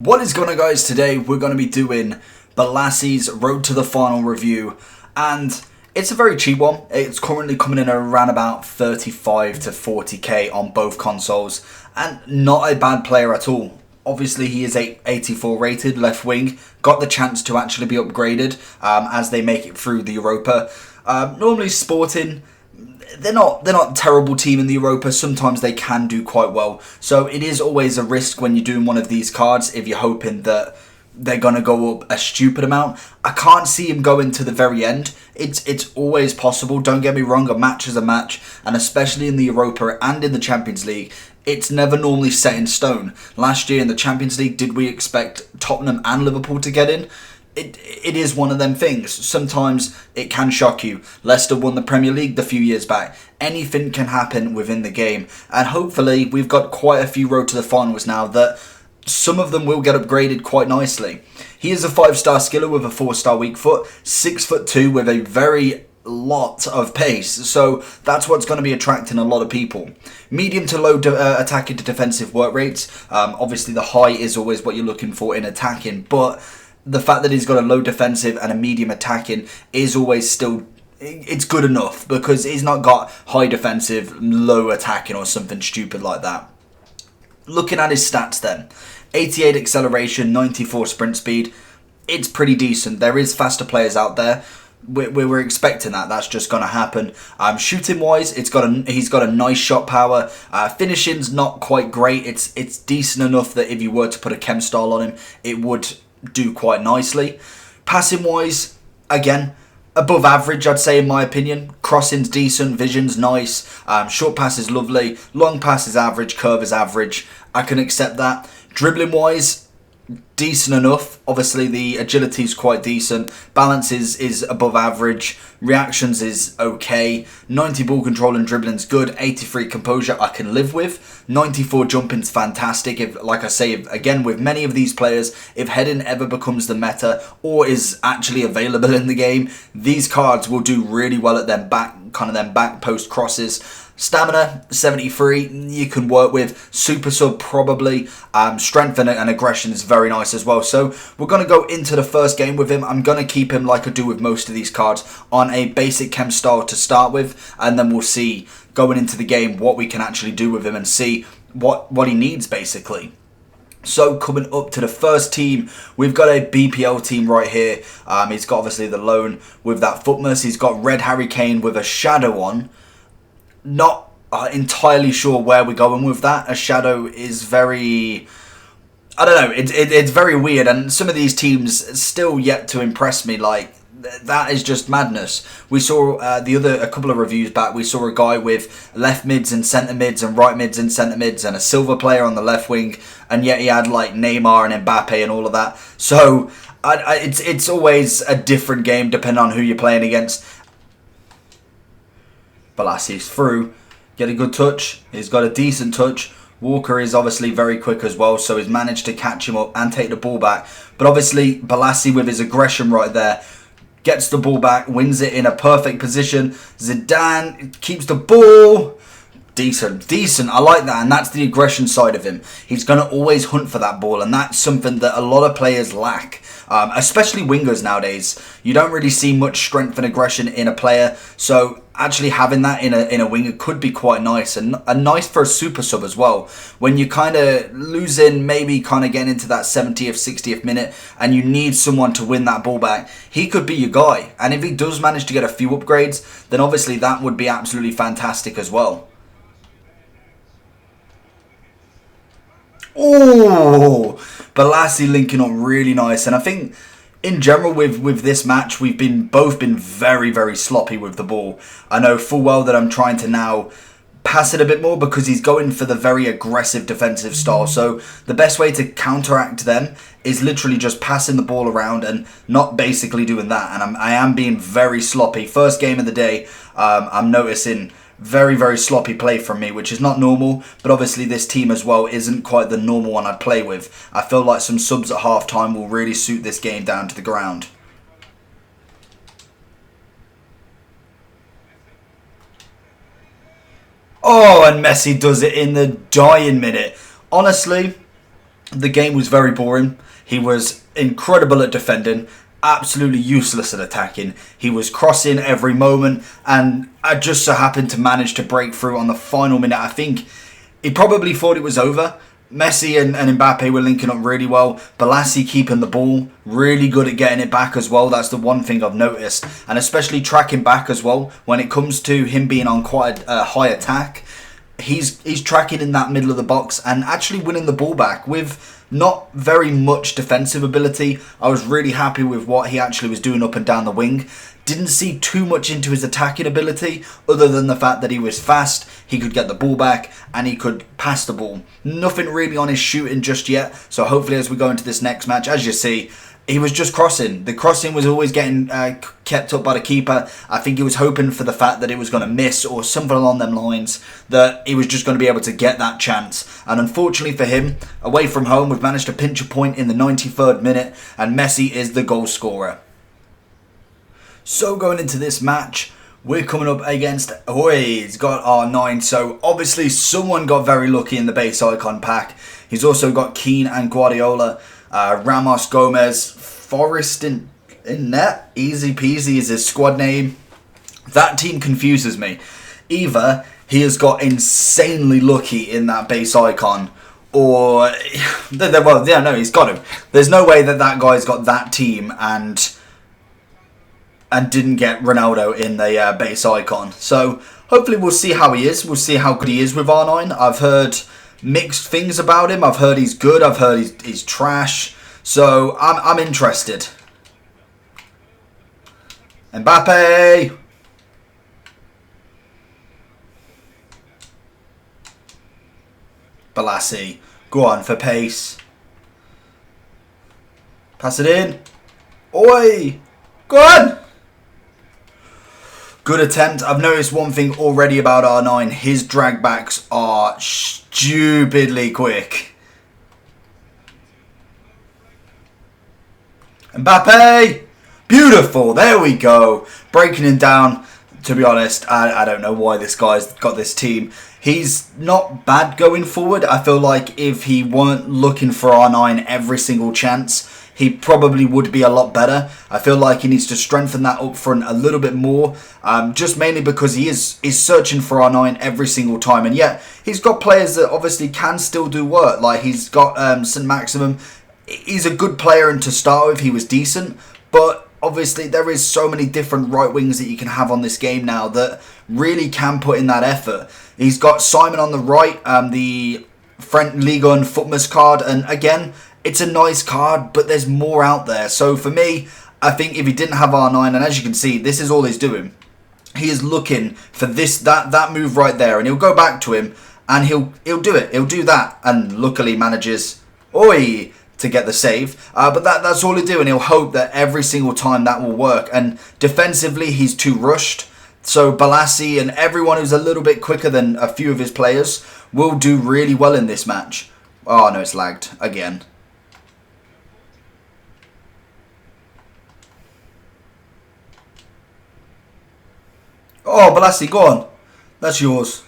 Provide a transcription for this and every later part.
What is going on, guys? Today we're going to be doing Bolasie's Road to the Final review, and it's a very cheap one. It's currently coming in around about 35 to 40k on both consoles, and not a bad player at all. Obviously he is a 84 rated left wing, got the chance to actually be upgraded as they make it through the Europa. Normally Sporting, they're not a terrible team in the Europa. Sometimes they can do quite well. So it is always a risk when you're doing one of these cards if you're hoping that they're going to go up a stupid amount. I can't see him going to the very end. It's always possible. Don't get me wrong, a match is a match. And especially in the Europa and in the Champions League, it's never normally set in stone. Last year in the Champions League, did we expect Tottenham and Liverpool to get in? It is one of them things. Sometimes it can shock you. Leicester won the Premier League a few years back. Anything can happen within the game. And hopefully we've got quite a few road to the finals now that some of them will get upgraded quite nicely. He is a 5-star skiller with a 4-star weak foot. 6'2" with a very lot of pace. So that's what's going to be attracting a lot of people. Medium to low attacking to defensive work rates. Obviously the high is always what you're looking for in attacking. But the fact that he's got a low defensive and a medium attacking is always still, it's good enough because he's not got high defensive, low attacking or something stupid like that. Looking at his stats then, 88 acceleration, 94 sprint speed, it's pretty decent. There is faster players out there. We're expecting that. That's just going to happen. Shooting wise, he's got a nice shot power. Finishing's not quite great. It's decent enough that if you were to put a chem style on him, it would do quite nicely. Passing wise, again, above average, I'd say, in my opinion. Crossing's decent, vision's nice, short pass is lovely, long pass is average, curve is average. I can accept that. Dribbling wise, decent enough. Obviously the agility is quite decent, balance is above average, reactions is okay, 90 ball control and dribbling's good, 83 composure I can live with, 94 jumping's fantastic. If, like I say, again, with many of these players, if heading ever becomes the meta or is actually available in the game, these cards will do really well at them back post crosses. Stamina, 73, you can work with. Super sub, probably. Strength and aggression is very nice as well. So we're going to go into the first game with him. I'm going to keep him, like I do with most of these cards, on a basic chem style to start with. And then we'll see, going into the game, what we can actually do with him and see what he needs, basically. So coming up to the first team, we've got a BPL team right here. He's got obviously the loan with that Footmus. He's got Red Harry Kane with a shadow on. Not entirely sure where we're going with that. A shadow is very, I don't know, it's very weird, and some of these teams still yet to impress me. Like, that is just madness. We saw a couple of reviews back, we saw a guy with left mids and centre mids and right mids and centre mids and a silver player on the left wing, and yet he had like Neymar and Mbappe and all of that. So it's always a different game depending on who you're playing against. Bolasie's through, get a good touch, he's got a decent touch. Walker is obviously very quick as well, so he's managed to catch him up and take the ball back. But obviously Bolasie, with his aggression right there, gets the ball back, wins it in a perfect position. Zidane keeps the ball. Decent, I like that, and that's the aggression side of him. He's going to always hunt for that ball, and that's something that a lot of players lack, especially wingers nowadays. You don't really see much strength and aggression in a player, so actually having that in a winger could be quite nice, and nice for a super sub as well. When you kind of losing, maybe kind of getting into that 70th, 60th minute, and you need someone to win that ball back, he could be your guy. And if he does manage to get a few upgrades, then obviously that would be absolutely fantastic as well. Oh, Bolasie linking up really nice, and I think in general with this match we've both been very, very sloppy with the ball. I know full well that I'm trying to now pass it a bit more because he's going for the very aggressive defensive style. So the best way to counteract them is literally just passing the ball around and not basically doing that. And I am being very sloppy. First game of the day, I'm noticing very, very sloppy play from me, which is not normal, but obviously this team as well isn't quite the normal one I'd play with. I feel like some subs at half-time will really suit this game down to the ground. Oh, and Messi does it in the dying minute. Honestly, the game was very boring. He was incredible at defending, absolutely useless at attacking. He was crossing every moment, and I just so happened to manage to break through on the final minute. I think he probably thought it was over. Messi and Mbappe were linking up really well. Bolasie keeping the ball, really good at getting it back as well. That's the one thing I've noticed. And especially tracking back as well. When it comes to him being on quite a high attack, he's tracking in that middle of the box and actually winning the ball back with not very much defensive ability. I was really happy with what he actually was doing up and down the wing. Didn't see too much into his attacking ability other than the fact that he was fast, he could get the ball back, and he could pass the ball. Nothing really on his shooting just yet, so hopefully as we go into this next match, as you see, he was just crossing. The crossing was always getting kept up by the keeper. I think he was hoping for the fact that it was going to miss or something along them lines, that he was just going to be able to get that chance. And unfortunately for him, away from home, we've managed to pinch a point in the 93rd minute, and Messi is the goal scorer. So going into this match, we're coming up against, he's got R9, so obviously someone got very lucky in the base icon pack. He's also got Keane and Guardiola, Ramos, Gomez, Forrest in net, easy peasy is his squad name. That team confuses me. Either he has got insanely lucky in that base icon, or, well, yeah, no, he's got him. There's no way that that guy's got that team and didn't get Ronaldo in the base icon. So hopefully we'll see how he is. We'll see how good he is with R9. I've heard mixed things about him. I've heard he's good. I've heard he's trash. So I'm interested. Mbappe. Bolasie. Go on for pace. Pass it in. Oi. Go on. Good attempt. I've noticed one thing already about R9. His drag backs are stupidly quick. Mbappe! Beautiful. There we go. Breaking him down. To be honest, I don't know why this guy's got this team. He's not bad going forward. I feel like if he weren't looking for R9 every single chance, he probably would be a lot better. I feel like he needs to strengthen that up front a little bit more. Just mainly because he is searching for R9 every single time. And yet, he's got players that obviously can still do work. Like, he's got St. Maximum. He's a good player, and to start with, he was decent. But obviously, there is so many different right wings that you can have on this game now that really can put in that effort. He's got Simon on the right, the French Ligue 1 Footmas card. And again, it's a nice card, but there's more out there. So for me, I think if he didn't have R9, and as you can see, this is all he's doing. He is looking for that move right there, and he'll go back to him, and he'll do it. He'll do that, and luckily manages, to get the save. But that's all he'll do, and he'll hope that every single time that will work. And defensively, he's too rushed. So Bolasie and everyone who's a little bit quicker than a few of his players will do really well in this match. Oh no, it's lagged again. Oh, Bolasie, go on. That's yours.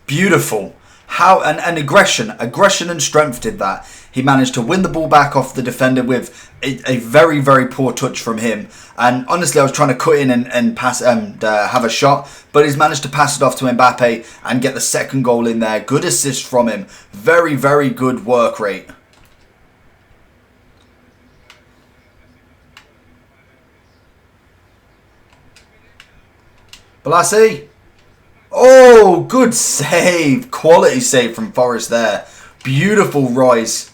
Beautiful. How and aggression and strength did that. He managed to win the ball back off the defender with a very, very poor touch from him. And honestly, I was trying to cut in and pass and have a shot, but he's managed to pass it off to Mbappe and get the second goal in there. Good assist from him. Very, very good work rate. Bolasie. Oh, good save. Quality save from Forrest there. Beautiful rise.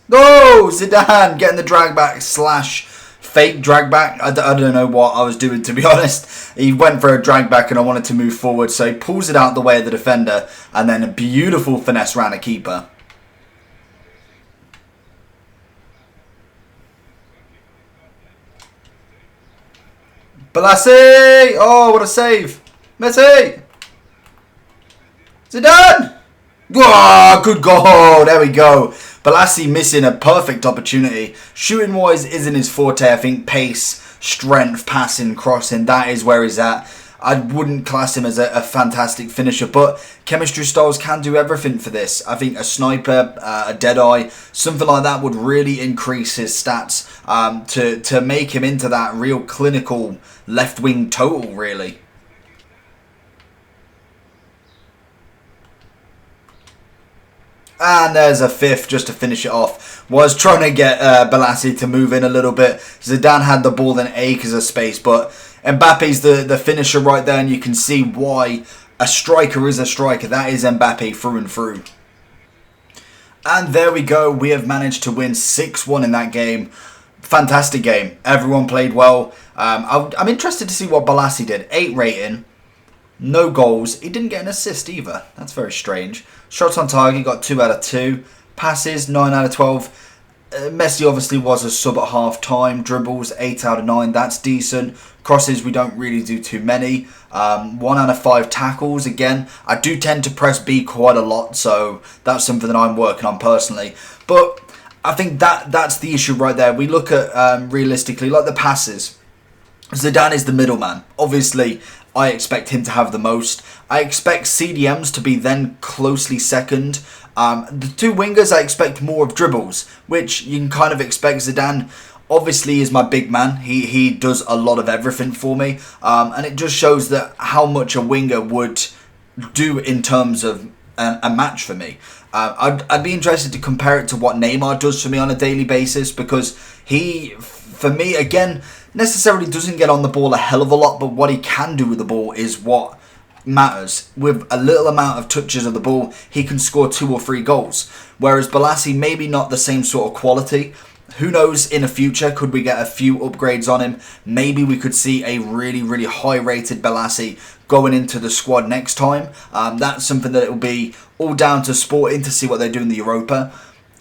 No, Zidane getting the drag back slash fake drag back. I don't know what I was doing, to be honest. He went for a drag back and I wanted to move forward, so he pulls it out the way of the defender, and then a beautiful finesse round a keeper. Bolasie! Oh, what a save! Messi! Zidane! Oh, good goal! There we go. Bolasie missing a perfect opportunity. Shooting wise isn't his forte. I think pace, strength, passing, crossing, that is where he's at. I wouldn't class him as a fantastic finisher, but chemistry styles can do everything for this. I think a sniper, a deadeye, something like that would really increase his stats to make him into that real clinical left wing total, really. And there's a fifth just to finish it off. Was trying to get Bolasie to move in a little bit. Zidane had the ball in acres of space, but Mbappe's the finisher right there, and you can see why a striker is a striker. That is Mbappe through and through. And there we go. We have managed to win 6-1 in that game. Fantastic game. Everyone played well. I'm interested to see what Bolasie did. 8 rating. No goals. He didn't get an assist either. That's very strange. Shots on target, got 2 out of 2. Passes, 9 out of 12. Messi obviously was a sub at half time. Dribbles, 8 out of 9. That's decent. Crosses, we don't really do too many. 1 out of 5 tackles. Again, I do tend to press B quite a lot, so that's something that I'm working on personally. But I think that's the issue right there. We look at, realistically, like the passes. Zidane is the middleman. Obviously, I expect him to have the most. I expect CDMs to be then closely second. The 2 wingers, I expect more of dribbles, which you can kind of expect. Zidane obviously is my big man. He does a lot of everything for me. And it just shows that how much a winger would do in terms of a match for me. I'd be interested to compare it to what Neymar does for me on a daily basis, because he, for me, again, necessarily doesn't get on the ball a hell of a lot, but what he can do with the ball is what matters. With a little amount of touches of the ball, he can score 2 or 3 goals. Whereas Bolasie, maybe not the same sort of quality. Who knows, in the future, could we get a few upgrades on him? Maybe we could see a really, really high-rated Bolasie going into the squad next time. That's something that it will be all down to Sporting to see what they do in the Europa.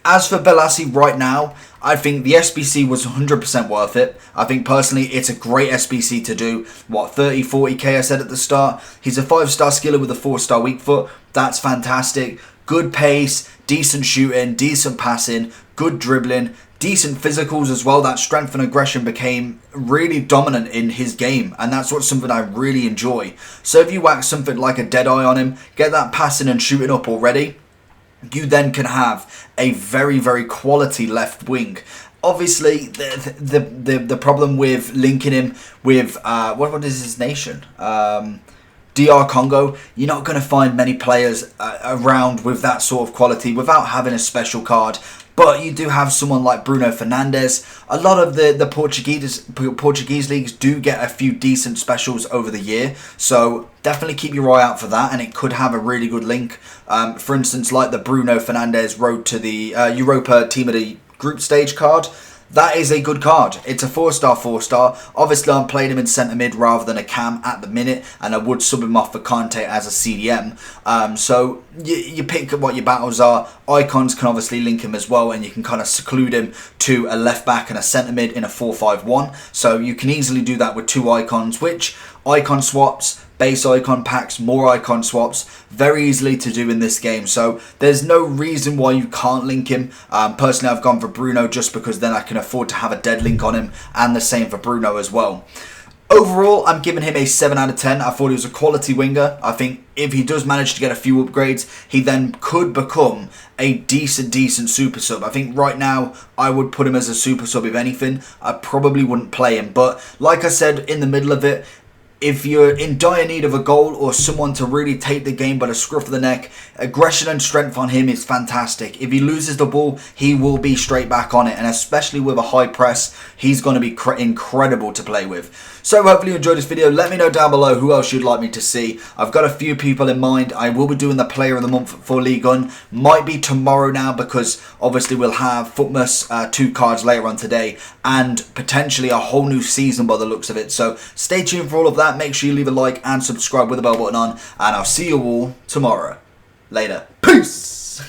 As for Bolasie right now, I think the SBC was 100% worth it. I think personally it's a great SBC to do. What, 30, 40k I said at the start. He's a 5-star skiller with a 4-star weak foot. That's fantastic. Good pace, decent shooting, decent passing, good dribbling, decent physicals as well. That strength and aggression became really dominant in his game, and that's what's something I really enjoy. So if you whack something like a deadeye on him, get that passing and shooting up already, you then can have a very, very quality left wing. Obviously, the problem with linking him with what is his nation? DR Congo. You're not going to find many players around with that sort of quality without having a special card. But you do have someone like Bruno Fernandes. A lot of the Portuguese leagues do get a few decent specials over the year. So definitely keep your eye out for that, and it could have a really good link. For instance, like the Bruno Fernandes Road to the Europa Team of the Group Stage card. That is a good card. It's a 4-star, 4-star. Obviously, I'm playing him in centre mid rather than a cam at the minute, and I would sub him off for Conte as a CDM. So you pick what your battles are. Icons can obviously link him as well, and you can kind of seclude him to a left back and a centre mid in a 4-5-1. So you can easily do that with 2 icons, which icon swaps, base icon packs, more icon swaps, very easily to do in this game. So there's no reason why you can't link him. Personally, I've gone for Bruno just because then I can afford to have a dead link on him, and the same for Bruno as well. Overall, I'm giving him a 7 out of 10. I thought he was a quality winger. I think if he does manage to get a few upgrades, he then could become a decent super sub. I think right now, I would put him as a super sub if anything. I probably wouldn't play him. But like I said, in the middle of it, if you're in dire need of a goal or someone to really take the game by the scruff of the neck, aggression and strength on him is fantastic. If he loses the ball, he will be straight back on it. And especially with a high press, he's going to be incredible to play with. So hopefully you enjoyed this video. Let me know down below who else you'd like me to see. I've got a few people in mind. I will be doing the Player of the Month for Ligue 1. Might be tomorrow now, because obviously we'll have Footmas 2 cards later on today, and potentially a whole new season by the looks of it. So stay tuned for all of that. Make sure you leave a like and subscribe with the bell button on, and I'll see you all tomorrow. Later. Peace!